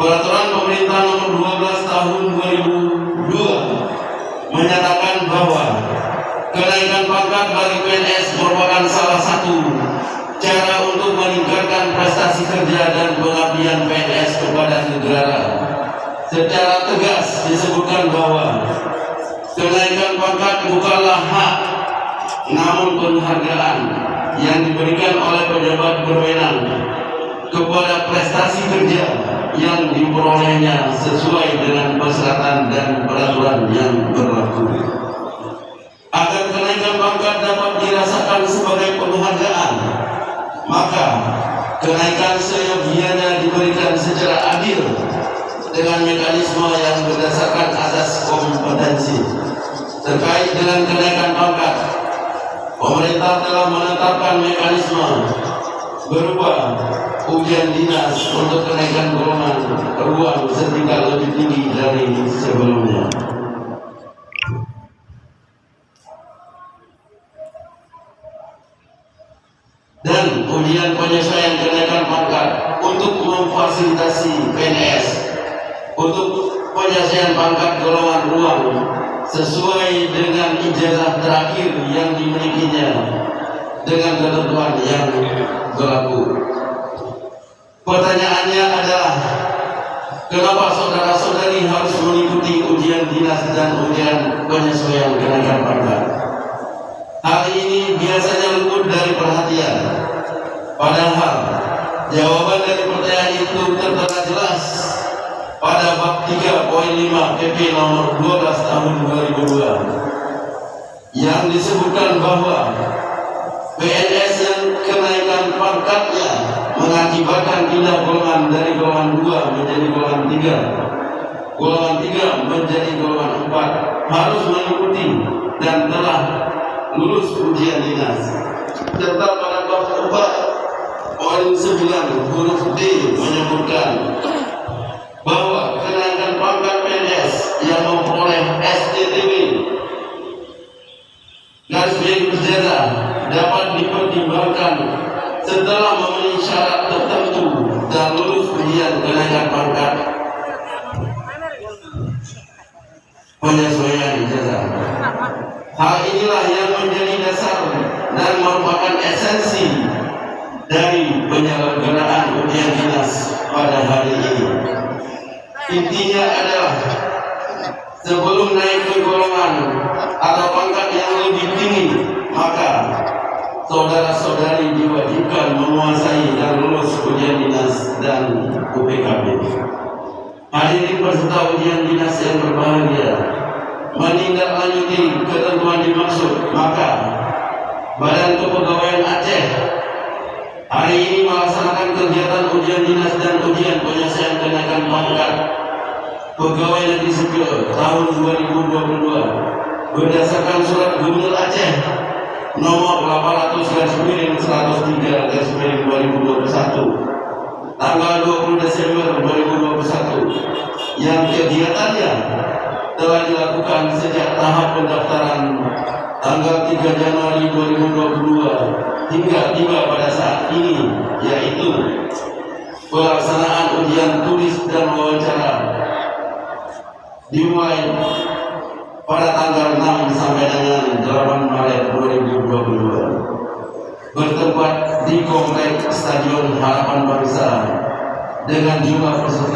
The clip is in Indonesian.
Peraturan Pemerintah Nomor 12 Tahun 2002 menyatakan bahwa kenaikan pangkat bagi PNS merupakan salah satu cara untuk meningkatkan prestasi kerja dan pengabdian PNS kepada negara. Secara tegas disebutkan bahwa kenaikan pangkat bukanlah hak, namun penghargaan yang diberikan oleh pejabat berwenang kepada prestasi kerja yang diperolehnya sesuai dengan persyaratan dan peraturan yang berlaku. Agar kenaikan pangkat dapat dirasakan sebagai penghargaan, maka kenaikan seyogianya diberikan secara adil dengan mekanisme yang berdasarkan asas kompetensi. Terkait dengan kenaikan pangkat, pemerintah telah menetapkan mekanisme berupa ujian dinas untuk kenaikan golongan ruang setingkat lebih tinggi dari sebelumnya. Dan ujian penyesuaian kenaikan pangkat untuk memfasilitasi PNS untuk penyesuaian pangkat golongan ruang sesuai dengan ijazah terakhir yang dimilikinya dengan ketentuan yang berlaku. Pertanyaannya adalah, kenapa saudara-saudari harus mengikuti ujian dinas dan ujian penyesuaian kenaikan pangkat? Hal ini biasanya luput dari perhatian. Padahal jawaban dari pertanyaan itu tertera jelas pada bab 3.5 PP nomor 12 tahun 2002 yang disebutkan bahwa PNS yang kenaikan pangkatnya mengakibatkan pindah golongan dari golongan 2 menjadi golongan 3, golongan 3 menjadi golongan 4 harus mengikuti dan telah lulus ujian dinas. Serta pada bab 4.9 huruf D menyebutkan bahwa kenaikan pangkat PNS yang memperoleh STTW garis miring ijazah dapat dipertimbangkan setelah memenuhi syarat tertentu dan lulus ujian kenaikan pangkat penyesuaian ijazah. Hal inilah yang menjadi dasar dan merupakan esensi dari penyelenggaraan ujian dinas pada hari ini. Intinya adalah, sebelum naik ke golongan atau pangkat yang lebih tinggi, maka saudara-saudari diwajibkan menguasai dan lulus ujian dinas dan UPKB. Hadirin peserta ujian dinas yang berbahagia, menindaklanjuti ketentuan dimaksud, maka Badan Kepegawaian Aceh hari ini melaksanakan kegiatan ujian dinas dan ujian penyelesaian kenaikan pangkat Pegawai Negeri Sipil tahun 2022 berdasarkan surat Gubernur Aceh nomor 800/103/2021 tanggal 20 Desember 2021 yang kegiatannya telah dilakukan sejak tahap pendaftaran tanggal 3 Januari 2022 hingga tiba pada saat ini, yaitu pelaksanaan ujian tulis dan wawancara dimulai pada tanggal 6 sampai dengan 8 Maret 2022 bertempat di Kompleks Stadion Harapan Bangsa dengan jumlah peserta